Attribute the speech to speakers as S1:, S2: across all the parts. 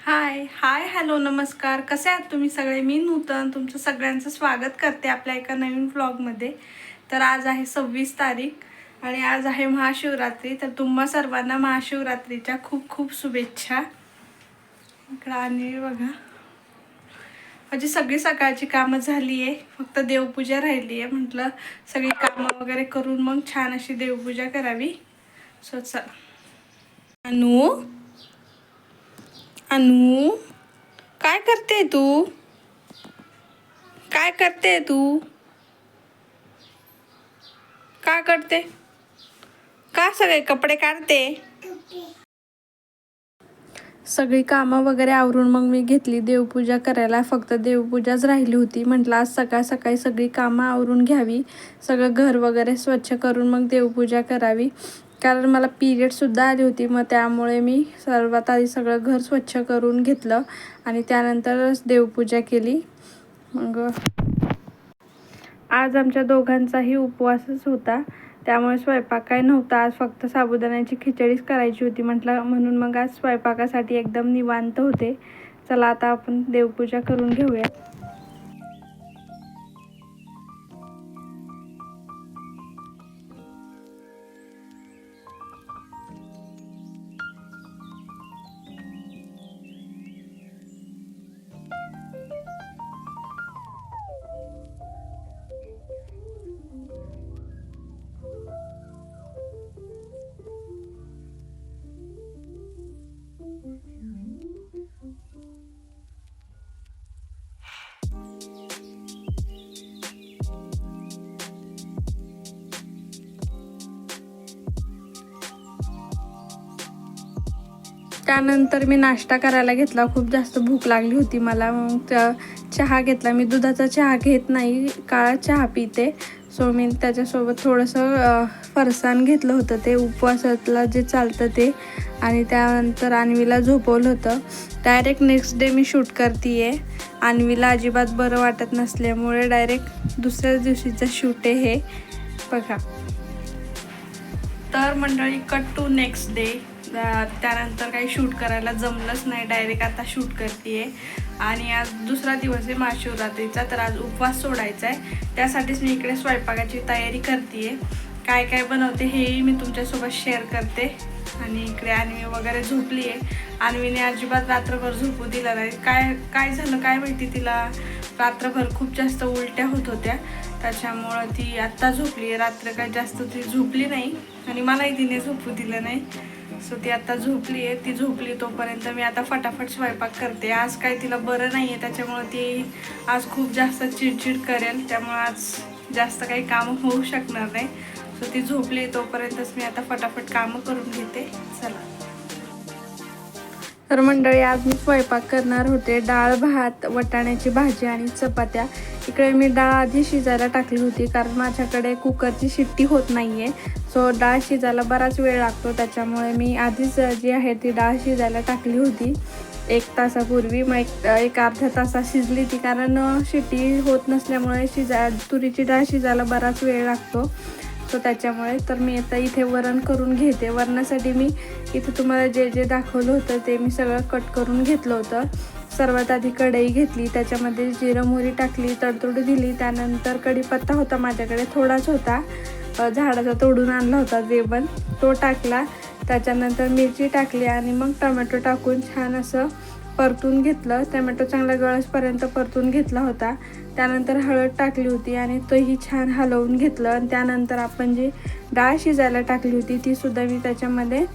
S1: हाय hi hello नमस्कार. कसे आहात तुम्ही सगळे? मी नूतन तुमचं सगळ्यांचं स्वागत करते आपल्या एका नवीन व्लॉगमध्ये. तर आज आहे 26 तारीख आणि आज आहे महाशिवरात्री. तर तुम्हा सर्वांना महाशिवरात्रीच्या खूप खूप शुभेच्छा. इकडं आणि बघा माझी सगळी सकाळची कामं झाली आहे, फक्त देवपूजा राहिली आहे. म्हटलं सगळी कामं वगैरे करून मग छान अशी देवपूजा करावी. सो चला. अनु अनु काय करते तू? काय करते तू? का करते? का सगळे कपडे काढते? सगळी कामं वगैरे आवरून मग मी घेतली देवपूजा करायला. फक्त देवपूजाच राहिली होती. म्हटलं आज सकाळ सकाळी सगळी कामं आवरून घ्यावी, सगळं घर वगैरे स्वच्छ करून मग देवपूजा करावी. कारण मला पिरियडसुद्धा आली होती, मग त्यामुळे मी सर्वात आधी सगळं घर स्वच्छ करून घेतलं आणि त्यानंतरच देवपूजा केली. मग आज आमच्या दोघांचाही उपवासच होता, त्यामुळे स्वयंपाक काय नव्हता. आज फक्त साबुदाण्याची खिचडीच करायची होती म्हटलं, म्हणून मग आज स्वयंपाकासाठी एकदम निवांत होते. चला आता आपण देवपूजा करून घेऊया. त्यानंतर मी नाश्ता करायला घेतला. खूप जास्त भूक लागली होती मला. मग चहा घेतला. मी दुधाचा चहा घेत नाही, काळा चहा पिते. सो मी त्याच्यासोबत थोडंसं फरसाण घेतलं होतं, ते उपवासातला जे चालतं ते. आणि त्यानंतर अन्वीला झोपवलं होतं. डायरेक्ट नेक्स्ट डे मी शूट करते आहे. अन्वीला अजिबात बरं वाटत नसल्यामुळे डायरेक्ट दुसऱ्याच दिवशीचं शूट आहे हे बघा. तर मंडळी कट टू नेक्स्ट डे. त्यानंतर काही शूट करायला जमलंच नाही, डायरेक्ट आता शूट करते आहे. आणि आज दुसरा दिवस आहे महाशिवरात्रीचा, तर आज उपवास सोडायचा आहे. त्यासाठीच मी इकडे स्वयंपाकाची तयारी करते आहे. काय काय बनवते हेही मी तुमच्यासोबत शेअर करते. आणि इकडे अन्वी वगैरे झोपली आहे. अन्वीने अजिबात रात्रभर झोपू दिलं नाही. काय झालं काय माहिती, तिला रात्रभर खूप जास्त उलट्या होत होत्या, त्याच्यामुळं ती आत्ता झोपली आहे. रात्र काय जास्त ती झोपली नाही आणि मलाही तिने झोपू दिलं नाही. सो ती आता झोपली आहे. ती झोपली तोपर्यंत मी आता फटाफट स्वयंपाक करते. आज काय तिला बरं नाही आहे, त्याच्यामुळं ती आज खूप जास्त चिडचिड करेल, त्यामुळं आज जास्त काही कामं होऊ शकणार नाही. सो ती झोपली तोपर्यंतच मी आता फटाफट कामं करून घेते. चला. तर मंडळी आज मी स्वयंपाक करणार होते. डाळ भात, वाटाण्याची भाजी आणि चपात्या. इकडे मी डाळ आधी शिजायला टाकली होती, कारण माझ्याकडे कुकरची शिट्टी होत नाही आहे. सो डाळ शिजायला बराच वेळ लागतो, त्याच्यामुळे मी आधीच जी आहे ती डाळ शिजायला टाकली होती 1 तासापूर्वी. मग एक अर्ध्या तासात शिजली ती, कारण शिट्टी होत नसल्यामुळे तुरीची डाळ शिजायला बराच वेळ लागतो. सो त्याच्यामुळे तर मी आता इथे वरण करून घेते. वरणासाठी मी इथे तुम्हाला जे जे दाखवलं होतं ते मी सगळं कट करून घेतलं होतं. सर्वात आधी कढई घेतली, त्याच्यामध्ये जिरं मोहरी टाकली, तडतड दिली. त्यानंतर कढीपत्ता होता माझ्याकडे, थोडाच होता, झाडाचा तोडून आणला होता ते पण, तो टाकला. त्याच्यानंतर मिरची टाकली आणि मग टोमॅटो टाकून छान असं परतून घेतलं. टोमॅटो चांगला गळसपर्यंत परतून घेतला होता. त्यानंतर हळद टाकली होती आणि तोही छान हलवून घेतलं. आणि त्यानंतर आपण जी डाळ शिजायला टाकली होती तीसुद्धा मी त्याच्यामध्ये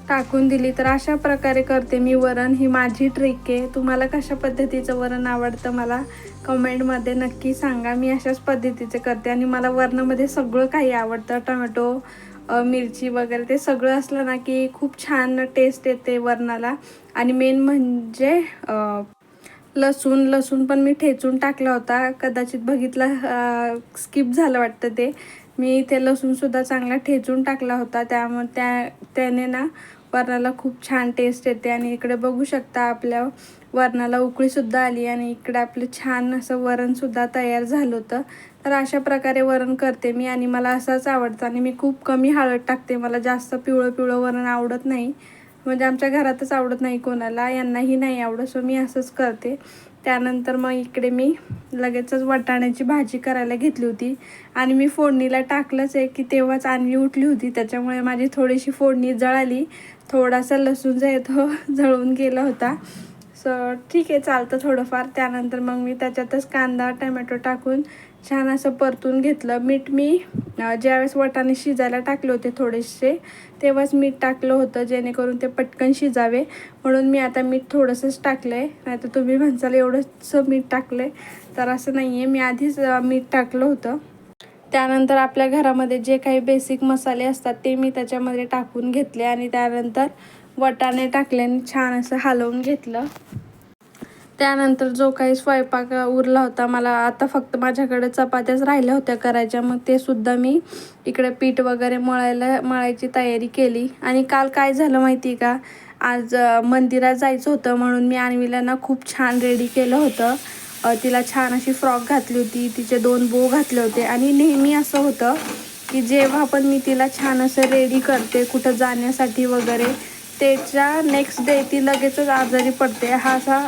S1: टाकून दिली. तर अशा प्रकारे करते मी वरण. ही माझी ट्रिक आहे. तुम्हाला कशा पद्धतीचं वरण आवडतं मला कमेंटमध्ये नक्की सांगा. मी अशाच पद्धतीचे करते आणि मला वरणामध्ये सगळं काही आवडतं. टोमॅटो, मिरची वगैरे ते सगळं असलं ना की खूप छान टेस्ट येते वरणाला. आणि मेन म्हणजे लसूण पण मी ठेचून टाकला होता. कदाचित बघितला, स्किप झालं वाटतं ते. मी ते लसूणसुद्धा चांगला ठेचून टाकला होता, त्यामुळे त्याने ना वरणाला खूप छान टेस्ट येते. आणि इकडे बघू शकता आपल्या वरणाला उकळीसुद्धा आली आणि इकडे आपलं छान असं वरणसुद्धा तयार झालं होतं. तर अशा प्रकारे वरण करते मी आणि मला असंच आवडतं. आणि मी खूप कमी हळद टाकते, मला जास्त पिवळं वरण आवडत नाही. म्हणजे आमच्या घरातच आवडत नाही कोणाला, यांनाही नाही आवडत, सो मी असंच करते. त्यानंतर मग इकडे मी लगेचच वाटाण्याची भाजी करायला घेतली होती आणि मी फोडणीला टाकलंच आहे की तेव्हाच अन्वी उठली होती, त्याच्यामुळे माझी थोडीशी फोडणी जळाली. थोडासा लसूण जो आहे तो जळून गेला होता. सो ठीक आहे, चालतं थोडंफार. त्यानंतर मग मी त्याच्यातच कांदा टमॅटो टाकून छान असं परतून घेतलं. मीठ मी ज्यावेळेस वाटाणे शिजायला टाकले होते थोडेसे, तेव्हाच मीठ टाकलं होतं जेणेकरून ते पटकन शिजावे, म्हणून मी आता मीठ थोडंसंच टाकलं आहे. नाही तर तुम्ही म्हणसाल एवढंच मीठ टाकलं आहे, तर असं नाही आहे, मी आधीच मीठ टाकलं होतं. त्यानंतर आपल्या घरामध्ये जे काही बेसिक मसाले असतात ते मी त्याच्यामध्ये टाकून घेतले आणि त्यानंतर वाटाणे टाकले आणि छान असं हलवून घेतलं. त्यानंतर जो काही स्वयंपाक उरला होता, मला आता फक्त माझ्याकडे चपात्याच राहिल्या होत्या करायच्या, मग ते सुद्धा मी इकडे पीठ वगैरे मळायची तयारी केली. आणि काल काय झालं माहिती आहे का, आज मंदिरात जायचं होतं म्हणून मी अन्वीला ना खूप छान रेडी केलं होतं. तिला छान अशी फ्रॉक घातली होती, तिचे 2 बो घातले होते आणि नेहमी असं होतं की जेव्हा पण मी तिला छान असं रेडी करते कुठं जाण्यासाठी वगैरे, त्याच्या नेक्स्ट डे ती लगेचच आजारी पडते. हा असा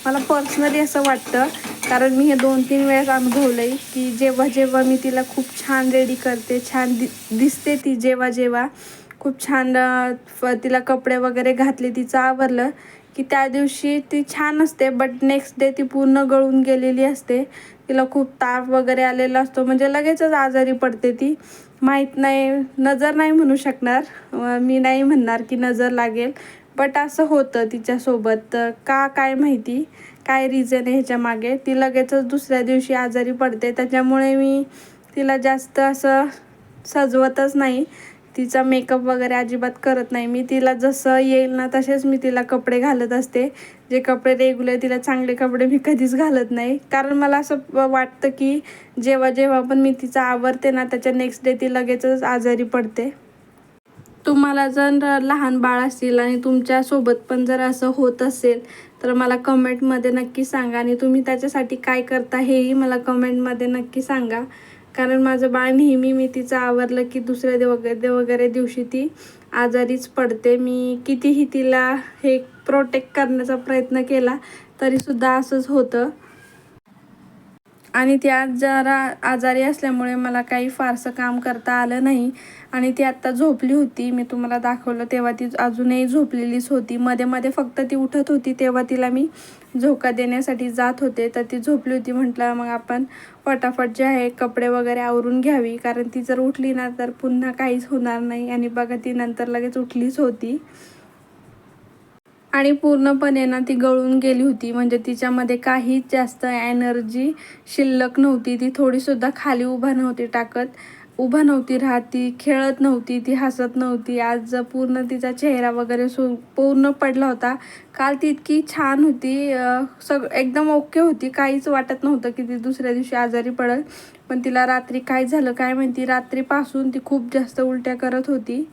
S1: मला पर्सनली असं वाटतं, कारण मी हे 2-3 वेळेस अनुभवलं आहे की जेव्हा जेव्हा मी तिला खूप छान रेडी करते, छान दिसते ती, जेव्हा खूप छान तिला कपडे वगैरे घातले, तिचं आवरलं की त्या दिवशी ती छान असते, बट नेक्स्ट डे ती पूर्ण गळून गेलेली असते. तिला खूप ताप वगैरे आलेला असतो, म्हणजे लगेचच आजारी पडते ती. माहीत नाही, नजर नाही म्हणू शकणार, मी नाही म्हणणार की नजर लागेल, बट असं होतं तिच्यासोबत. का काय माहिती, काय रिझन आहे ह्याच्या मागे, ती लगेचच दुसऱ्या दिवशी आजारी पडते. त्याच्यामुळे मी तिला जास्त असं सजवतच नाही, तिचा मेकअप वगैरे अजिबात करत नाही. मी तिला जसं येईल ना तसेच मी तिला कपडे घालत असते. जे कपडे रेग्युलर तिला चांगले कपडे मी कधीच घालत नाही, कारण मला असं वाटतं की जेव्हा पण मी तिचं आवरते ना त्याच्या नेक्स्ट डे ती लगेचच आजारी पडते. तुम्हाला जर लहान बाळ असतील आणि तुमच्यासोबत पण जर असं होत असेल तर मला कमेंटमध्ये नक्की सांगा, आणि तुम्ही त्याच्यासाठी काय करता हेही मला कमेंटमध्ये नक्की सांगा. कारण माझं बाळ नेहमी मी तिचं आवरलं की दुसऱ्या वगैरे दिवशी ती आजारीच पडते. मी कितीही तिला हे प्रोटेक्ट करण्याचा प्रयत्न केला तरीसुद्धा असंच होतं. आणि ती आज जरा आजारी असल्यामुळे मला काही फारसं काम करता आलं नाही. आणि ती आत्ता झोपली होती, मी तुम्हाला दाखवलं तेव्हा ती अजूनही झोपलेलीच होती. मध्ये मध्ये फक्त ती उठत होती, तेव्हा तिला मी झोका देण्यासाठी जात होते, तर ती झोपली होती. म्हटलं मग आपण फटाफट जे आहे कपडे वगैरे आवरून घ्यावी, कारण ती जर उठली ना तर पुन्हा काहीच होणार नाही. आणि बघा ती नंतर लगेच उठलीच होती आणि पूर्णपणे ना ती गळून गेली होती, म्हणजे तिच्यामध्ये काहीच जास्त एनर्जी शिल्लक नव्हती. ती थोडीसुद्धा खाली उभा नव्हती राहत, ती खेळत नव्हती, ती हसत नव्हती. आज पूर्ण तिचा चेहरा वगैरे पूर्ण पडला होता. काल ती इतकी छान होती, एकदम ओके होती, काहीच वाटत नव्हतं की ती दुसऱ्या दिवशी आजारी पडेल. पण तिला रात्री काय झालं काय माहिती, रात्रीपासून ती खूप जास्त उलट्या करत होती.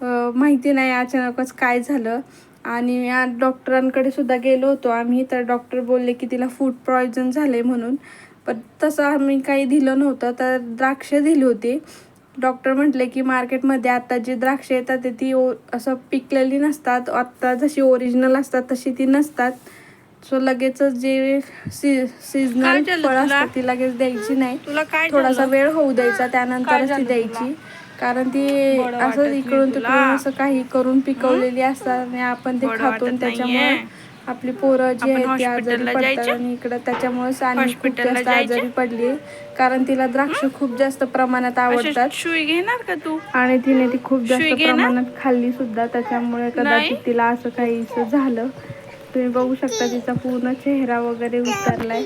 S1: माहिती नाही अचानकच काय झालं. आणि आज डॉक्टरांकडे सुद्धा गेलो होतो आम्ही, तर डॉक्टर बोलले की तिला फूड पॉयझन झाले म्हणून. पण तसं आम्ही काही दिलं नव्हतं, तर द्राक्ष दिली होती. डॉक्टर म्हटले की मार्केटमध्ये आता जी द्राक्ष येतात ती असं पिकलेली नसतात, आत्ता जशी ओरिजिनल असतात तशी ती नसतात. सो लगेचच जे सीजनल फळं असतात ती लगेच द्यायची नाही, थोडासा वेळ होऊ द्यायचा, त्यानंतरच ती द्यायची. कारण ती असं इकडून तिकडून असं काही करून पिकवलेली असतात आणि आपण ते खातो, त्याच्यामुळे आपली पोरं जी आहेत ती आजारी पडतात. आणि इकडं त्याच्यामुळेच आणि खूप जास्त आजारी पडली, कारण तिला द्राक्ष खूप जास्त प्रमाणात आवडतात.
S2: घेणार का तू?
S1: आणि तिने ती खूप जास्त प्रमाणात खाल्ली सुद्धा, त्याच्यामुळे कदाचित तिला असं काहीसं झालं. तुम्ही बघू शकता तिचा पूर्ण चेहरा वगैरे उतरलाय.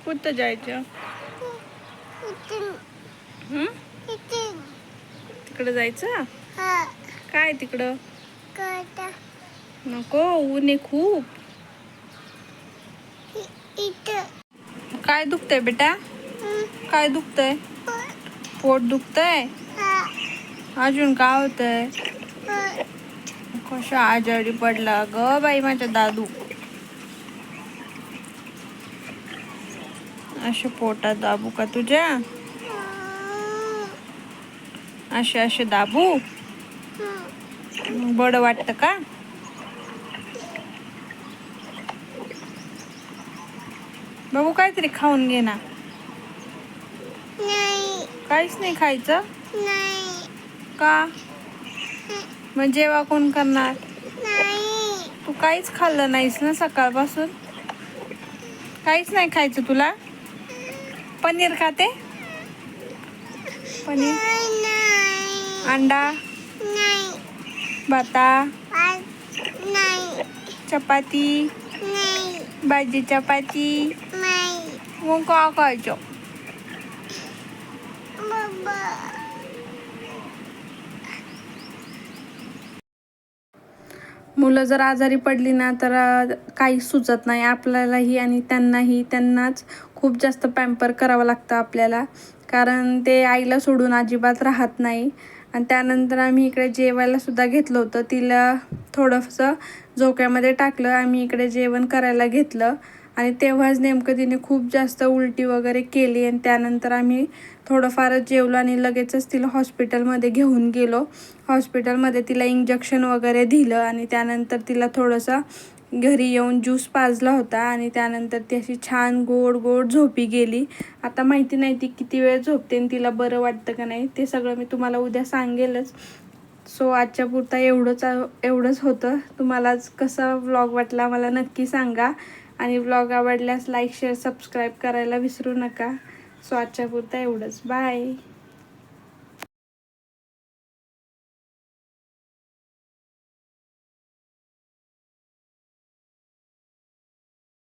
S2: कुठं जायचं? तिकडं जायचं? काय तिकडं? नको, ऊन आहे खूप. काय दुखतंय बेटा? काय दुखतंय? पोट दुखतंय? अजून काय होतंय? कशा आजारी पडला ग बाई माझा दादू? असे पोटात दाबू का तुझ्या? असे दाबू? बरं वाटतं का? बाबू काहीतरी खाऊन घे ना. काहीच नाही खायचं का? मग जेव्हा कोण करणार? तू काहीच खाल्लं नाहीस ना सकाळपासून? काहीच नाही खायचं तुला? पनीर खाते? पनीर, अंडा, भाता, चपाती, भाजी चपाती, मग का खायचं?
S1: मुलं जर आजारी पडली ना तर काही सुचत नाही आपल्यालाही आणि त्यांनाही. त्यांनाच खूप जास्त पॅम्पर करावं लागतं आपल्याला, कारण ते आईला सोडून अजिबात राहत नाही. आणि त्यानंतर आम्ही इकडे जेवायला सुद्धा घेतलं होतं. तिला थोडंसं झोक्यामध्ये टाकलं, आम्ही इकडे जेवण करायला घेतलं आणि तेव्हाच नेमकं तिने खूप जास्त उलटी वगैरे केली. आणि त्यानंतर आम्ही थोडंफारच जेवलो आणि लगेचच तिला हॉस्पिटलमध्ये घेऊन गेलो. हॉस्पिटलमध्ये तिला इंजेक्शन वगैरे दिलं आणि त्यानंतर तिला थोडंसं घरी येऊन ज्यूस पाजला होता आणि त्यानंतर ती अशी छान गोड गोड झोपी गेली. आता माहिती नाही ती किती वेळ झोपते आणि तिला बरं वाटतं का नाही, ते सगळं मी तुम्हाला उद्या सांगेलच. सो आजच्या पुरता एवढंच होतं. तुम्हाला कसा व्लॉग वाटला मला नक्की सांगा आणि व्लॉग आवडल्यास लाईक शेअर सबस्क्राईब करायला विसरू नका. सो आजच्या पुरता एवढंच. बाय.